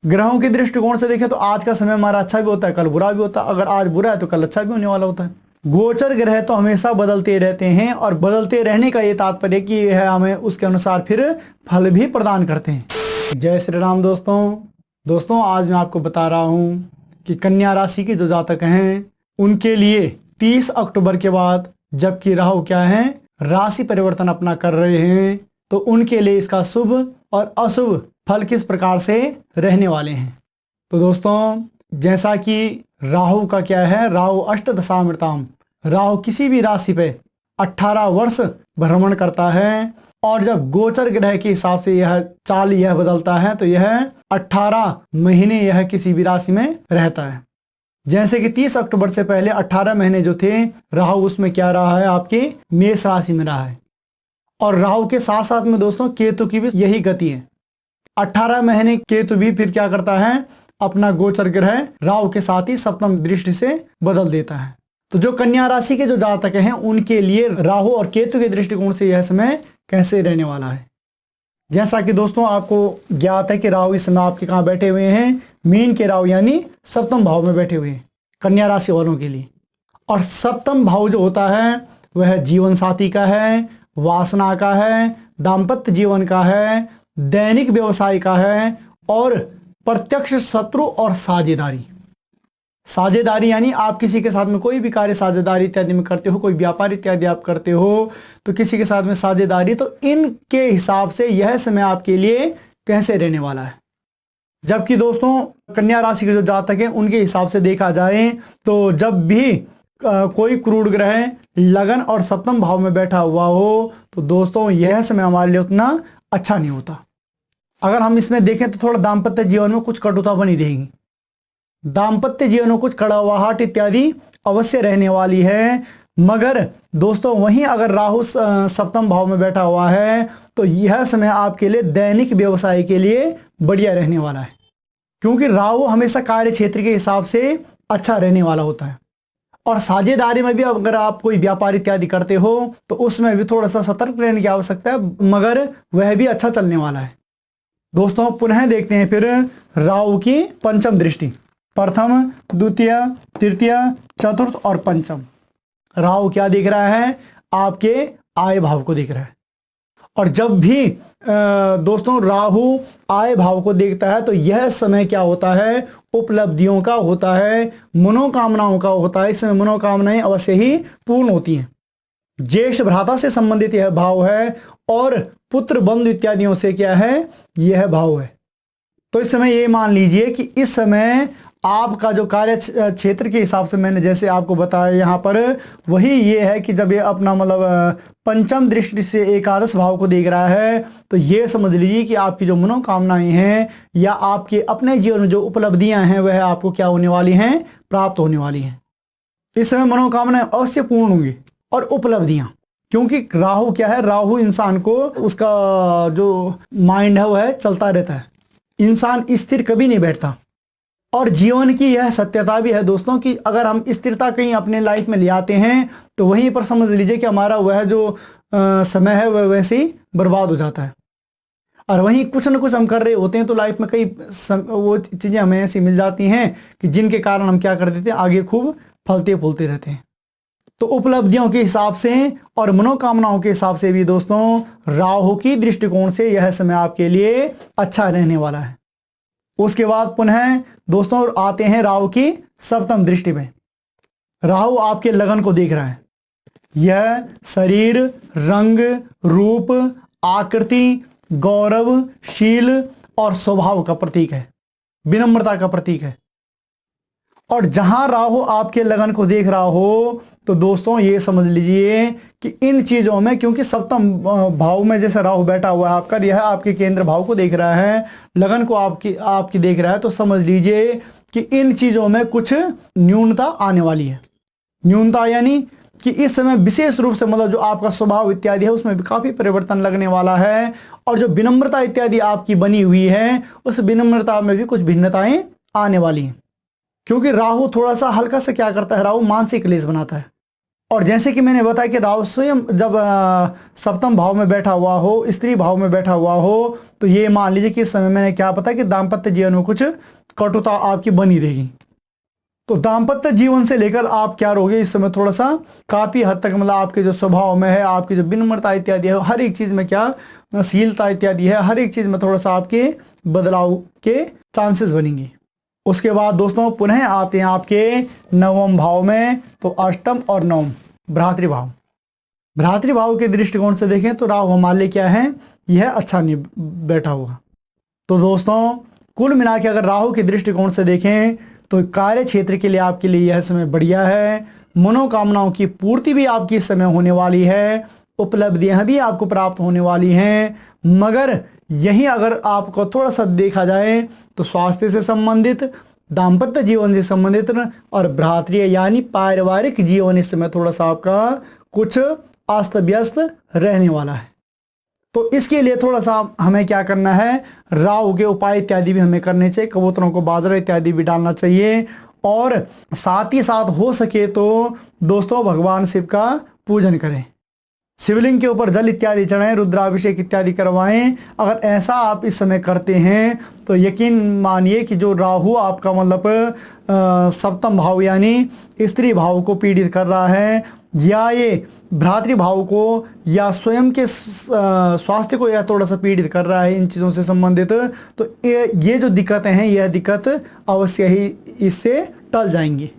ग्रहों के दृष्टिकोण से देखें तो आज का समय हमारा अच्छा भी होता है, कल बुरा भी होता है। अगर आज बुरा है तो कल अच्छा भी होने वाला होता है। गोचर ग्रह तो हमेशा बदलते रहते हैं और बदलते रहने का ये तात्पर्य कि यह हमें उसके अनुसार फिर फल भी प्रदान करते हैं। जय श्री राम दोस्तों आज मैं आपको बता रहा हूँ कि कन्या राशि के जो जातक हैं उनके लिए 30 अक्टूबर के बाद जबकि राहु क्या है राशि परिवर्तन अपना कर रहे हैं तो उनके लिए इसका शुभ और अशुभ फल किस प्रकार से रहने वाले हैं। तो दोस्तों जैसा कि राहु का क्या है, राहु अष्टदशामृताम, राहु किसी भी राशि पे 18 वर्ष भ्रमण करता है और जब गोचर ग्रह के हिसाब से यह चाल यह बदलता है तो यह 18 महीने यह किसी भी राशि में रहता है। जैसे कि 30 अक्टूबर से पहले 18 महीने जो थे राहु उसमें क्या रहा है, आपके मेष राशि में रहा है। और राहु के साथ साथ में दोस्तों केतु की भी यही गति है। 18 महीने केतु भी फिर क्या करता है, अपना गोचर ग्रह राहु के साथ ही सप्तम दृष्टि से बदल देता है। तो जो कन्या राशि के जो जातक हैं उनके लिए राहु और केतु के दृष्टिकोण से यह समय कैसे रहने वाला है। जैसा कि दोस्तों आपको ज्ञात है कि राहु इस समय आपके कहाँ बैठे हुए हैं, मीन के राहु यानी सप्तम भाव में बैठे हुए हैं कन्या राशि वालों के लिए। और सप्तम भाव जो होता है वह जीवन साथी का है, वासना का है, दाम्पत्य जीवन का है, दैनिक व्यवसाय का है और प्रत्यक्ष शत्रु और साझेदारी यानी आप किसी के साथ में कोई भी कार्य साझेदारी इत्यादि में करते हो, कोई व्यापार इत्यादि आप करते हो तो किसी के साथ में साझेदारी, तो इनके हिसाब से यह समय आपके लिए कैसे रहने वाला है। जबकि दोस्तों कन्या राशि के जो जातक हैं उनके हिसाब से देखा जाए तो जब भी कोई क्रूर ग्रह लगन और सप्तम भाव में बैठा हुआ हो तो दोस्तों यह समय हमारे लिए उतना अच्छा नहीं होता। अगर हम इसमें देखें तो थोड़ा दाम्पत्य जीवन में कुछ कटुता बनी रहेगी, दाम्पत्य जीवन में कुछ कड़वाहट इत्यादि अवश्य रहने वाली है। मगर दोस्तों वहीं अगर राहु सप्तम भाव में बैठा हुआ है तो यह समय आपके लिए दैनिक व्यवसाय के लिए बढ़िया रहने वाला है, क्योंकि राहु हमेशा कार्य क्षेत्र के हिसाब से अच्छा रहने वाला होता है। और साझेदारी में भी अगर आप कोई व्यापार इत्यादि करते हो तो उसमें भी थोड़ा सा सतर्क रहने की आवश्यकता है, मगर वह भी अच्छा चलने वाला है। दोस्तों पुनः देखते हैं फिर राहु की पंचम दृष्टि, प्रथम, द्वितीय, तृतीय, चतुर्थ और पंचम। राहु क्या दिख रहा है, आपके आय भाव को दिख रहा है। और जब भी दोस्तों राहु आय भाव को देखता है तो यह समय क्या होता है, उपलब्धियों का होता है, मनोकामनाओं का होता है। इसमें मनोकामनाएं अवश्य ही पूर्ण होती हैं। ज्येष्ठ भ्राता से संबंधित यह भाव है और पुत्र बंधु इत्यादियों से क्या है, यह भाव है। तो इस समय ये मान लीजिए कि इस समय आपका जो कार्य क्षेत्र के हिसाब से मैंने जैसे आपको बताया यहाँ पर वही ये है कि जब ये अपना मतलब पंचम दृष्टि से एकादश भाव को देख रहा है तो ये समझ लीजिए कि आपकी जो मनोकामनाएं हैं या आपके अपने जीवन में जो उपलब्धियां हैं वह आपको क्या होने वाली हैं, प्राप्त होने वाली हैं। इस समय मनोकामनाएं अवश्य पूर्ण होंगी और उपलब्धियां, क्योंकि राहु क्या है, राहु इंसान को उसका जो माइंड है वह चलता रहता है, इंसान स्थिर कभी नहीं बैठता। और जीवन की यह सत्यता भी है दोस्तों कि अगर हम स्थिरता कहीं अपने लाइफ में ले आते हैं तो वहीं पर समझ लीजिए कि हमारा वह जो समय है वह वैसे ही बर्बाद हो जाता है। और वहीं कुछ न कुछ हम कर रहे होते हैं तो लाइफ में कई वो चीज़ें हमें ऐसी मिल जाती हैं कि जिनके कारण हम क्या कर देते हैं, आगे खूब फलते फूलते रहते हैं। तो उपलब्धियों के हिसाब से और मनोकामनाओं के हिसाब से भी दोस्तों राहु की दृष्टिकोण से यह समय आपके लिए अच्छा रहने वाला है। उसके बाद पुनः दोस्तों आते हैं राहु की सप्तम दृष्टि में। राहु आपके लगन को देख रहा है। यह शरीर, रंग, रूप, आकृति, गौरव, शील और स्वभाव का प्रतीक है, विनम्रता का प्रतीक है। और जहां राहु आपके लगन को देख रहा हो तो दोस्तों ये समझ लीजिए कि इन चीजों में, क्योंकि सप्तम भाव में जैसे राहु बैठा हुआ है आपका, यह आपके केंद्र भाव को देख रहा है, लगन को आपकी देख रहा है, तो समझ लीजिए कि इन चीजों में कुछ न्यूनता आने वाली है। न्यूनता यानी कि इस समय विशेष रूप से मतलब जो आपका स्वभाव इत्यादि है उसमें भी काफी परिवर्तन लगने वाला है। और जो विनम्रता इत्यादि आपकी बनी हुई है उस विनम्रता में भी कुछ भिन्नताएं आने वाली हैं, क्योंकि राहु थोड़ा सा हल्का सा क्या करता है, राहु मानसिक क्लेश बनाता है और जैसे कि मैंने बताया कि राहु स्वयं जब सप्तम भाव में बैठा हुआ हो, स्त्री भाव में बैठा हुआ हो, तो ये मान लीजिए कि इस समय मैंने क्या पता कि दाम्पत्य जीवन में कुछ कटुता आपकी बनी रहेगी। तो दाम्पत्य जीवन से लेकर आप क्या रहोगे इस समय थोड़ा सा काफी हद तक, मतलब आपके जो स्वभाव में है, आपकी जो विनम्रता इत्यादि है, हर एक चीज में क्या शीलता इत्यादि है, हर एक चीज में थोड़ा सा आपके बदलाव के चांसेस बनेंगे। उसके बाद दोस्तों पुनः आते हैं आपके नवम भाव में। तो अष्टम और नवम भ्रातृभाव, भ्रातृभाव के दृष्टिकोण से देखें तो राहु हमारे लिए क्या है, यह अच्छा नहीं बैठा हुआ। तो दोस्तों कुल मिला के अगर राहु के दृष्टिकोण से देखें तो कार्य क्षेत्र के लिए आपके लिए यह समय बढ़िया है, मनोकामनाओं की पूर्ति भी आपकी इस समय होने वाली है, उपलब्धियां भी आपको प्राप्त होने वाली हैं। मगर यही अगर आपको थोड़ा सा देखा जाए तो स्वास्थ्य से संबंधित, दाम्पत्य जीवन से संबंधित और भ्रातृय यानी पारिवारिक जीवन इस समय थोड़ा सा आपका कुछ अस्त व्यस्त रहने वाला है। तो इसके लिए थोड़ा सा हमें क्या करना है, राहु के उपाय इत्यादि भी हमें करने चाहिए, कबूतरों को बाजरा इत्यादि भी डालना चाहिए। और साथ ही साथ हो सके तो दोस्तों भगवान शिव का पूजन करें, शिवलिंग के ऊपर जल इत्यादि चढ़ाएं, रुद्राभिषेक इत्यादि करवाएं। अगर ऐसा आप इस समय करते हैं तो यकीन मानिए कि जो राहु आपका मतलब सप्तम भाव यानी स्त्री भाव को पीड़ित कर रहा है, या ये भ्रातृभाव को या स्वयं के स्वास्थ्य को यह थोड़ा सा पीड़ित कर रहा है इन चीज़ों से संबंधित, तो ये जो दिक्कतें हैं यह दिक्कत अवश्य ही इससे टल जाएंगी।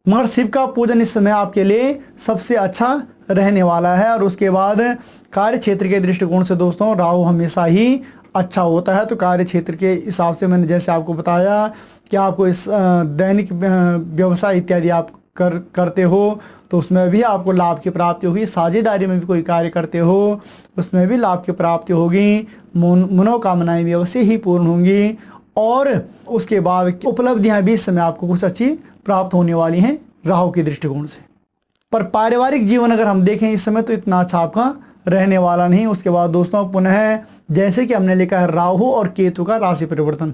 मगर शिव का पूजन इस समय आपके लिए सबसे अच्छा रहने वाला है। और उसके बाद कार्य क्षेत्र के दृष्टिकोण से दोस्तों राहु हमेशा ही अच्छा होता है। तो कार्य क्षेत्र के हिसाब से मैंने जैसे आपको बताया कि आपको इस दैनिक व्यवसाय इत्यादि आप करते हो तो उसमें भी आपको लाभ की प्राप्ति होगी, साझेदारी में भी कोई कार्य करते हो उसमें भी लाभ की प्राप्ति होगी, मनोकामनाएं भी अवश्य ही पूर्ण होंगी। और उसके बाद उपलब्धियां भी इस समय आपको कुछ अच्छी प्राप्त होने वाली हैं राहु के दृष्टिकोण से। पर पारिवारिक जीवन अगर हम देखें इस समय तो इतना अच्छा आपका रहने वाला नहीं। उसके बाद दोस्तों पुनः जैसे कि हमने लिखा है राहु और केतु का राशि परिवर्तन,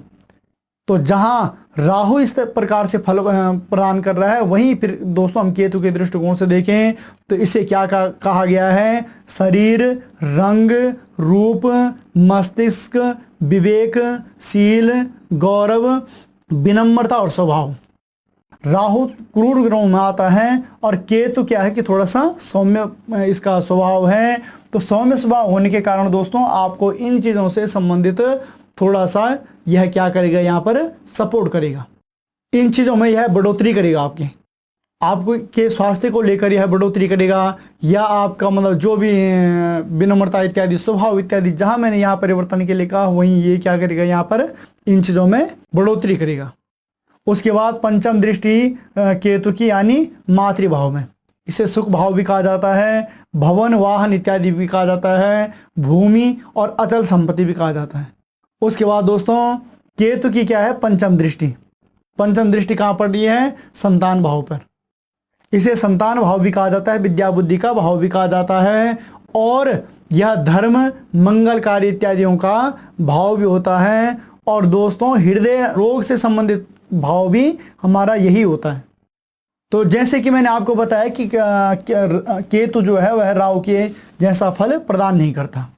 तो जहां राहु इस प्रकार से फल प्रदान कर रहा है वहीं फिर दोस्तों हम केतु के दृष्टिकोण से देखें तो इसे क्या कहा गया है, शरीर, रंग, रूप, मस्तिष्क, विवेक, शील, गौरव, विनम्रता और स्वभाव। राहु क्रूर ग्रहों में आता है और केतु क्या है कि थोड़ा सा सौम्य इसका स्वभाव है। तो सौम्य स्वभाव होने के कारण दोस्तों आपको इन चीज़ों से संबंधित थोड़ा सा यह क्या करेगा, यहाँ पर सपोर्ट करेगा, इन चीज़ों में यह बढ़ोतरी करेगा, आपको के स्वास्थ्य को लेकर यह बढ़ोतरी करेगा, या आपका मतलब जो भी विनम्रता इत्यादि स्वभाव इत्यादि जहाँ मैंने यहाँ परिवर्तन के लिए कहा वहीं ये क्या करेगा, यहाँ पर इन चीज़ों में बढ़ोतरी करेगा। उसके बाद पंचम दृष्टि केतु की यानी मातृभाव में, इसे सुख भाव भी कहा जाता है, भवन वाहन इत्यादि भी कहा जाता है, भूमि और अचल संपत्ति भी कहा जाता है। उसके बाद दोस्तों केतु की क्या है, पंचम दृष्टि, पंचम दृष्टि कहाँ पड़ रही है, संतान भाव पर, इसे संतान भाव भी कहा जाता है, विद्या बुद्धि का भाव भी कहा जाता है। और यह धर्म मंगल कार्य इत्यादियों का भाव भी होता है। और दोस्तों हृदय रोग से संबंधित भाव भी हमारा यही होता है। तो जैसे कि मैंने आपको बताया कि केतु जो है वह राहु के जैसा फल प्रदान नहीं करता।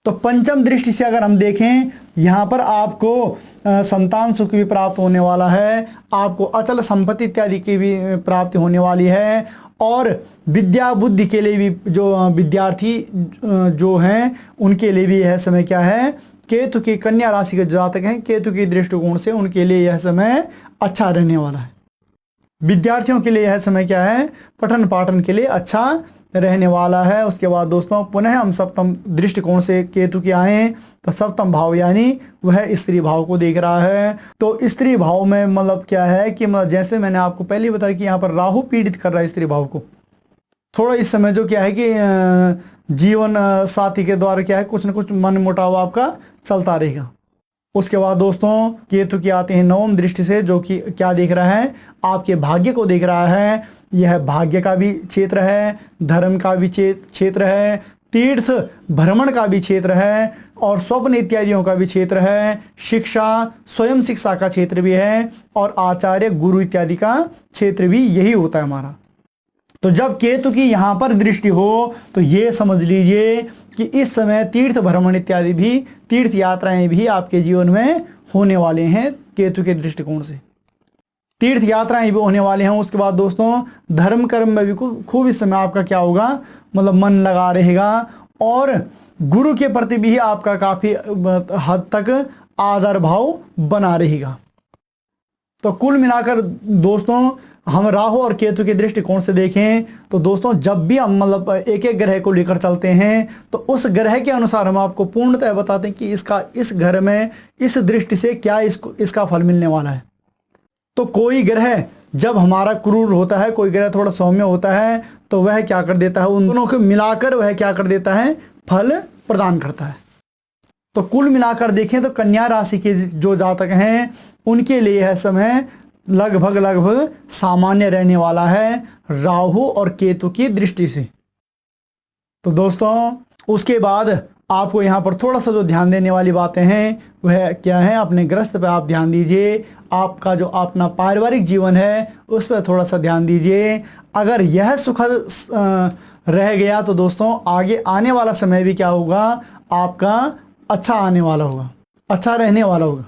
तो पंचम दृष्टि से अगर हम देखें यहाँ पर आपको संतान सुख भी प्राप्त होने वाला है, आपको अचल संपत्ति इत्यादि की भी प्राप्ति होने वाली है। और विद्या बुद्धि के लिए भी जो विद्यार्थी जो हैं उनके लिए भी यह समय क्या है, केतु की कन्या राशि के जातक हैं, केतु की दृष्टिकोण से उनके लिए यह समय अच्छा रहने वाला है। विद्यार्थियों के लिए यह समय क्या है, पठन पाठन के लिए अच्छा रहने वाला है। उसके बाद दोस्तों पुनः हम सप्तम दृष्टिकोण से केतु के आए तो सप्तम भाव यानी वह स्त्री भाव को देख रहा है। तो स्त्री भाव में मतलब क्या है कि मतलब जैसे मैंने आपको पहले बताया कि यहाँ पर राहु पीड़ित कर रहा है स्त्री भाव को, थोड़ा इस समय जो क्या है कि जीवन साथी के द्वारा क्या है कुछ न कुछ मन मुटाव आपका चलता रहेगा। उसके बाद दोस्तों केतु की आते हैं नवम दृष्टि से, जो कि क्या देख रहा है, आपके भाग्य को देख रहा है। यह भाग्य का भी क्षेत्र है, धर्म का भी क्षेत्र है, तीर्थ भ्रमण का भी क्षेत्र है और स्वप्न इत्यादियों का भी क्षेत्र है, शिक्षा स्वयं शिक्षा का क्षेत्र भी है और आचार्य गुरु इत्यादि का क्षेत्र भी यही होता है हमारा। तो जब केतु की यहाँ पर दृष्टि हो तो ये समझ लीजिए कि इस समय तीर्थ भ्रमण इत्यादि भी, तीर्थ यात्राएं भी आपके जीवन में होने वाले हैं। केतु के दृष्टिकोण से तीर्थ यात्राएं भी होने वाले हैं। उसके बाद दोस्तों धर्म कर्म में भी खूब इस समय आपका क्या होगा, मतलब मन लगा रहेगा, और गुरु के प्रति भी आपका काफ़ी हद तक आदर भाव बना रहेगा। तो कुल मिलाकर दोस्तों हम राहु और केतु के दृष्टिकोण से देखें तो दोस्तों जब भी हम मतलब एक एक ग्रह को लेकर चलते हैं तो उस ग्रह के अनुसार हम आपको पूर्णतः बताते हैं कि इसका इस घर में इस दृष्टि से क्या इसका फल मिलने वाला है। तो कोई ग्रह जब हमारा क्रूर होता है, कोई ग्रह थोड़ा सौम्य होता है, तो वह क्या कर देता है, उन दोनों को मिलाकर वह क्या कर देता है, फल प्रदान करता है। तो कुल मिलाकर देखें तो कन्या राशि के जो जातक हैं उनके लिए यह समय लगभग सामान्य रहने वाला है राहु और केतु की दृष्टि से। तो दोस्तों उसके बाद आपको यहाँ पर थोड़ा सा जो ध्यान देने वाली बातें हैं वह क्या है, अपने ग्रस्त पे आप ध्यान दीजिए। आपका जो अपना पारिवारिक जीवन है उस पर थोड़ा सा ध्यान दीजिए। अगर यह सुखद रह गया तो दोस्तों आगे आने वाला समय भी क्या होगा, आपका अच्छा आने वाला होगा, अच्छा रहने वाला होगा।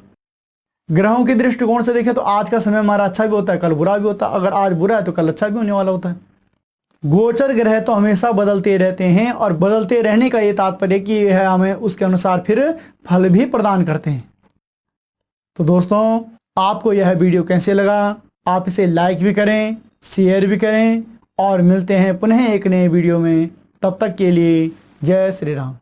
ग्रहों के दृष्टिकोण से देखें तो आज का समय हमारा अच्छा भी होता है, कल बुरा भी होता है। अगर आज बुरा है तो कल अच्छा भी होने वाला होता है। गोचर ग्रह तो हमेशा बदलते रहते हैं और बदलते रहने का ये तात्पर्य कि यह हमें उसके अनुसार फिर फल भी प्रदान करते हैं। तो दोस्तों आपको यह वीडियो कैसे लगा, आप इसे लाइक भी करें, शेयर भी करें, और मिलते हैं पुनः एक नए वीडियो में। तब तक के लिए जय श्री राम।